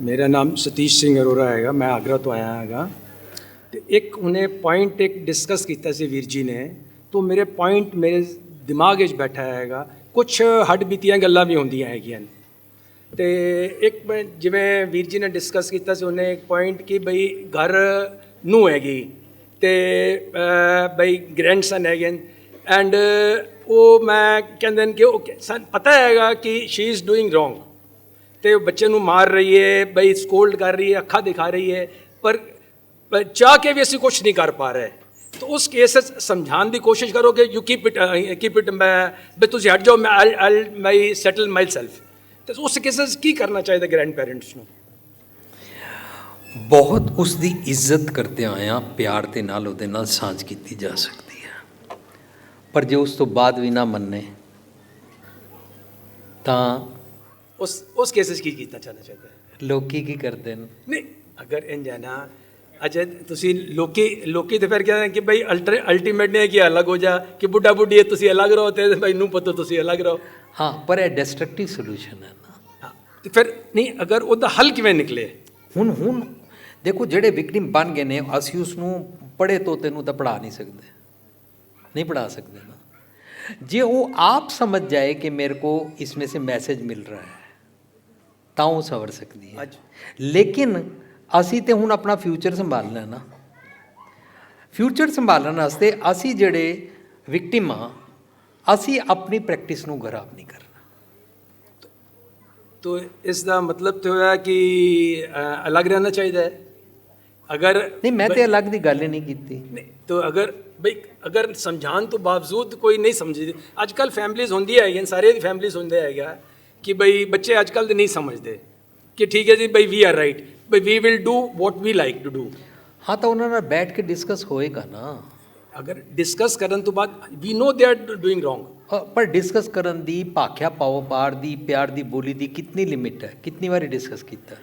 ਮੇਰਾ ਨਾਮ ਸਤੀਸ਼ ਸਿੰਘ ਅਰੋੜਾ ਹੈਗਾ, ਮੈਂ ਆਗਰਾ ਤੋਂ ਆਇਆ ਹੈਗਾ। ਤੇ ਇੱਕ ਉਹਨੇ ਪੁਆਇੰਟ ਇੱਕ ਡਿਸਕਸ ਕੀਤਾ ਸੀ ਵੀਰ ਜੀ ਨੇ, ਤੋਂ ਮੇਰੇ ਪੁਆਇੰਟ ਮੇਰੇ ਦਿਮਾਗ ਵਿੱਚ ਬੈਠਾ ਹੈਗਾ। ਕੁਛ ਹੱਡ ਬੀਤੀਆਂ ਗੱਲਾਂ ਵੀ ਹੁੰਦੀਆਂ ਹੈਗੀਆਂ ਨੇ। ਤੇ ਇੱਕ ਜਿਵੇਂ ਵੀਰ ਜੀ ਨੇ ਡਿਸਕਸ ਕੀਤਾ ਸੀ, ਉਹਨੇ ਇੱਕ ਪੁਆਇੰਟ ਕਿ ਬਈ ਘਰ ਨੂੰ ਹੈਗੀ ਤੇ ਬਈ ਗ੍ਰੈਂਡਸਨ ਹੈਗੇ ਐਂਡ ਉਹ ਮੈਂ ਕਹਿੰਦੇ ਨੇ ਕਿ ਉਹ ਸਾਨੂੰ ਪਤਾ ਹੈਗਾ ਕਿ ਸ਼ੀ ਇਜ਼ ਡੂਇੰਗ ਰੋਂਗ ਤੇ ਬੱਚੇ ਨੂੰ ਮਾਰ ਰਹੀ ਹੈ, ਬਈ ਸਕੋਲਡ ਕਰ ਰਹੀ ਹੈ, ਅੱਖਾਂ ਦਿਖਾ ਰਹੀ ਹੈ, ਪਰ ਚਾਹ ਕੇ ਵੀ ਅਸੀਂ ਕੁਛ ਨਹੀਂ ਕਰ ਪਾ ਰਹੇ। तो उस केस समझाने की कोशिश करो कि यू कीप इट मैं तुझे हट जाओ, मैं सैटल माई सैल्फ। तो उस केस की करना चाहिए ग्रैंड पेरेंट्स ਨੂੰ? ਬਹੁਤ ਉਸ ਦੀ ਇੱਜ਼ਤ ਕਰਦੇ ਆਇਆ, ਪਿਆਰ ਦੇ ਨਾਲ ਉਹਦੇ ਨਾਲ ਸਾਂਝ ਕੀਤੀ ਜਾ ਸਕਦੀ ਹੈ। ਪਰ ਜੇ ਉਸ ਤੋਂ ਬਾਅਦ ਵੀ ਨਾ ਮੰਨੇ ਤਾਂ ਉਸ ਕੇਸ 'ਚ ਕੀ ਕੀਤਾ ਜਾਣਾ ਚਾਹੀਦਾ? ਲੋਕੀ ਕੀ ਕਰਦੇ ਨੇ? ਨਹੀਂ, ਅਗਰ ਇੰਜ ਹੈ ਨਾ, ਅੱਛਾ ਤੁਸੀਂ ਲੋਕੀ ਤੇ ਫਿਰ ਕਹਿੰਦੇ ਕਿ ਬਈ ਅਲਟੀਮੇਟ ਨੇ ਕਿ ਅਲੱਗ ਹੋ ਜਾ, ਕਿ ਬੁੱਢਾ ਬੁੱਢੀ ਹੈ ਤੁਸੀਂ ਅਲੱਗ ਰਹੋ ਤੇ ਬਈ ਨੂੰ ਪਤਾ ਤੁਸੀਂ ਅਲੱਗ ਰਹੋ। ਹਾਂ, ਪਰ ਇਹ ਡਿਸਟਰਕਟਿਵ ਸੋਲੂਸ਼ਨ ਹੈ ਨਾ। ਹਾਂ, ਤੇ ਫਿਰ ਨਹੀਂ, ਅਗਰ ਉਹਦਾ ਹੱਲ ਕਿਵੇਂ ਨਿਕਲੇ? ਹੁਣ ਦੇਖੋ, ਜਿਹੜੇ ਵਿਕਟਿਮ ਬਣ ਗਏ ਨੇ, ਅਸੀਂ ਉਸ ਨੂੰ ਪੜ੍ਹੇ ਤੋਤੇ ਨੂੰ ਤਾਂ ਪੜ੍ਹਾ ਨਹੀਂ ਸਕਦੇ, नहीं पढ़ा सकते ना। जे वो आप समझ जाए कि मेरे को इसमें से मैसेज मिल रहा है ਤਾਂ ਉਹ ਸਵਰ ਸਕਦੀ ਹੈ। ਲੇਕਿਨ ਅਸੀਂ ਤੇ ਹੁਣ ਆਪਣਾ ਫਿਊਚਰ ਸੰਭਾਲਣਾ ਨਾ। ਫਿਊਚਰ ਸੰਭਾਲਣ ਵਾਸਤੇ ਅਸੀਂ ਜਿਹੜੇ ਵਿਕਟਿਮ ਆ, ਅਸੀਂ ਆਪਣੀ ਪ੍ਰੈਕਟਿਸ ਨੂੰ ਖਰਾਬ ਨਹੀਂ ਕਰਨਾ। तो इसका मतलब तो है कि अलग रहना चाहिए है। अगर नहीं, मैं तो अलग की गल ही नहीं की। नहीं तो अगर भाई अगर समझाने तो बावजूद कोई नहीं समझती, अजकल फैमिलीज होंगी है, सारे फैमिलीज होंगे है कि भाई बच्चे अजकल तो नहीं समझते कि ठीक है जी भाई वी आर राइट, भाई we will do what we like to do. हाँ, तो उन्होंने बैठ के डिस्कस होएगा ना। अगर डिस्कस करने तो बाद we know they are doing wrong, पर डिस्कस ਕਰਨ ਦੀ ਭਾਖਿਆ ਪਾਓ ਪਾਰ ਦੀ ਪਿਆਰ ਦੀ ਬੋਲੀ ਦੀ ਕਿੰਨੀ ਲਿਮਿਟ ਹੈ? ਕਿੰਨੀ ਵਾਰੀ ਡਿਸਕਸ ਕੀਤਾ?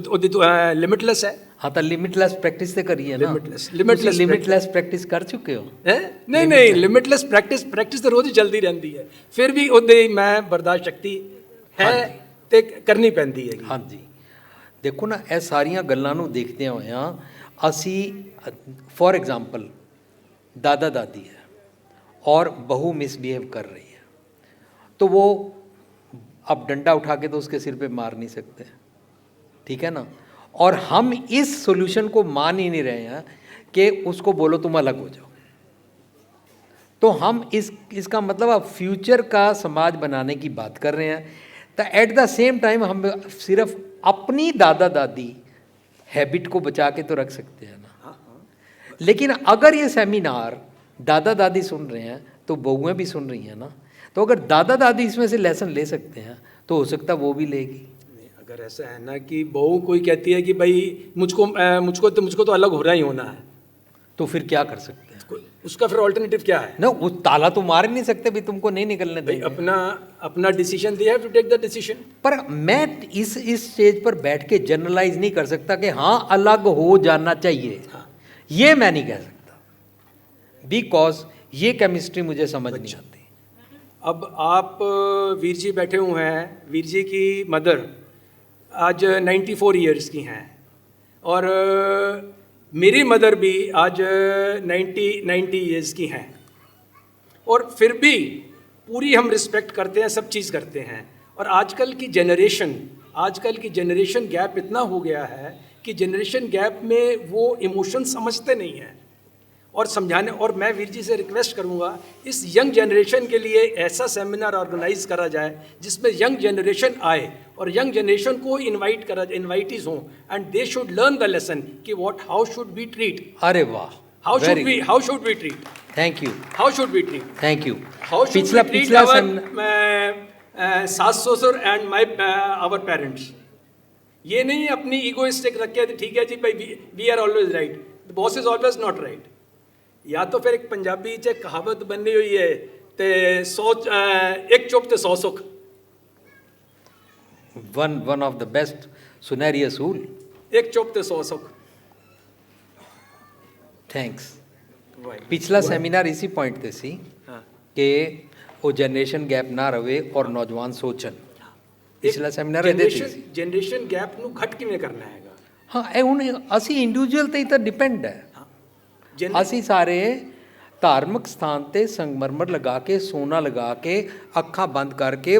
ਉਹਦੀ ਤਾਂ ਲਿਮਿਟਲੈਸ ਹੈ। ਹਾਂ, ਤਾਂ ਲਿਮਿਟਲੈਸ ਪ੍ਰੈਕਟਿਸ ਤੇ ਕਰੀਏ ਨਾ। ਲਿਮਿਟਲੈਸ ਪ੍ਰੈਕਟਿਸ ਕਰ ਚੁੱਕੇ ਹੋ? ਨਹੀਂ, ਲਿਮਿਟਲੈਸ ਪ੍ਰੈਕਟਿਸ ਤਾਂ ਰੋਜ਼ ਹੀ ਚੱਲਦੀ ਰਹਿੰਦੀ ਹੈ, ਫਿਰ ਵੀ ਉਹਦੇ ਮੈਂ ਬਰਦਾਸ਼ਤ ਸ਼ਕਤੀ ਹੈ ਤੇ ਕਰਨੀ ਪੈਂਦੀ ਹੈ। ਹਾਂਜੀ, ਦੇਖੋ ਨਾ, ਇਹ ਸਾਰੀਆਂ ਗੱਲਾਂ ਨੂੰ ਦੇਖਦਿਆਂ ਹੋਇਆਂ ਅਸੀਂ ਫੋਰ ਐਗਜ਼ਾਮਪਲ दादा दादी है और बहू मिसबिहेव कर रही है, तो वो अब डंडा उठा के तो उसके सिर पे मार नहीं सकते, ठीक है ना। और हम इस सॉल्यूशन को मान ही नहीं रहे हैं कि उसको बोलो तुम अलग हो जाओ। तो हम इसका मतलब अब फ्यूचर का समाज बनाने की बात कर रहे हैं, तो एट द सेम टाइम हम सिर्फ अपनी दादा दादी हैबिट को बचा के तो रख सकते हैं ना। लेकिन अगर ये सेमिनार दादा दादी सुन रहे हैं तो बहुएं भी सुन रही हैं ना, तो अगर दादा दादी इसमें से लेसन ले सकते हैं तो हो सकता है वो भी लेगी। अगर ऐसा है ना कि बहू कोई कहती है कि भाई मुझको तो अलग हो रहा ही होना है, तो फिर क्या कर सकते हैं? उसका फिर ऑल्टरनेटिव क्या है ना? उस ताला तो मार नहीं सकते भी तुमको नहीं निकलने देंगे। अपना डिसीजन दिया है, टू टेक द डिसीजन। पर मैं इस स्टेज पर बैठ के जनरलाइज नहीं कर सकता कि हाँ अलग हो जाना चाहिए। हाँ, ये मैं नहीं कह सकता, बिकॉज ये केमिस्ट्री मुझे समझ नहीं आती। अब आप वीर जी बैठे हुए हैं, वीर जी की मदर आज 94 ईयर्स की हैं और मेरी मदर भी आज 90 ईयर्स की हैं, और फिर भी पूरी हम रिस्पेक्ट करते हैं, सब चीज़ करते हैं। और आजकल की जनरेशन गैप इतना हो गया है कि जनरेशन गैप में वो इमोशन समझते नहीं हैं और समझाने। और मैं वीर जी से रिक्वेस्ट करूंगा, इस यंग जनरेशन के लिए ऐसा सेमिनार ऑर्गेनाइज करा जाए जिसमें यंग जनरेशन आए और यंग जनरेशन को इनवाइट करा जाए, इनवाइटीज हों, and they should learn the lesson कि हाउ शुड वी ट्रीट। अरे वाह, how should we treat. Thank you. How should we treat? Thank you. How should we treat our सास ससुर and our parents. ये नहीं अपनी egoistic रख के ठीक है जी भाई we are always right, the boss is always not right. या तो फिर एक पंजाबी च कहावत बनी हुई है ते एक चुप ते 100 सुख। वन ऑफ द बेस्ट सुनहरी असूल, एक चुप ते 100 सुख। थैंक्स। पिछला सैमीनार इसी पॉइंट ते सी कि वो जनरेशन गैप ना रहे और नौजवान सोचन। ਪਿਛਲਾ ਸੈਮੀਨਾਰ ਇਹਦੇ ਤੇ ਸੀ। ਜਨਰੇਸ਼ਨ ਗੈਪ ਨੂੰ ਘਟ ਕਿਵੇਂ ਕਰਨਾ ਹੈਗਾ? ਹਾਂ, ਇਹ ਹੁਣ ਅਸੀਂ ਇੰਡੀਵਿਜੂਅਲ ਤੇ ਹੀ ਤਾਂ ਡਿਪੈਂਡ ਹੈ। ਅਸੀਂ ਸਾਰੇ ਧਾਰਮਿਕ ਸਥਾਨ ਤੇ ਸੰਗਮਰਮਰ ਲਗਾ ਕੇ, ਸੋਨਾ ਲਗਾ ਕੇ, ਅੱਖਾਂ ਬੰਦ ਕਰਕੇ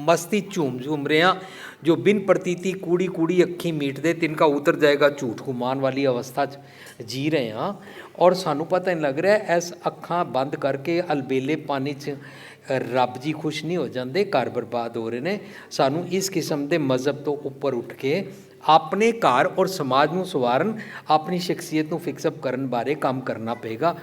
मस्ती झूम रहे हैं, जो बिन प्रतीति कूड़ी कूड़ी अखी मीटते तिनका उतर जाएगा झूठ गुमान वाली अवस्था च जी रहे हैं। और सानू पता नहीं लग रहा है इस अखा बंद करके अलबेले पानी च रब जी खुश नहीं हो जाते, घर बर्बाद हो रहे हैं। सानू इस किस्म के मज़हब तो उपर उठ के अपने घर और समाज को सवारन, अपनी शख्सियत को फिक्सअप करने बारे काम करना पेगा।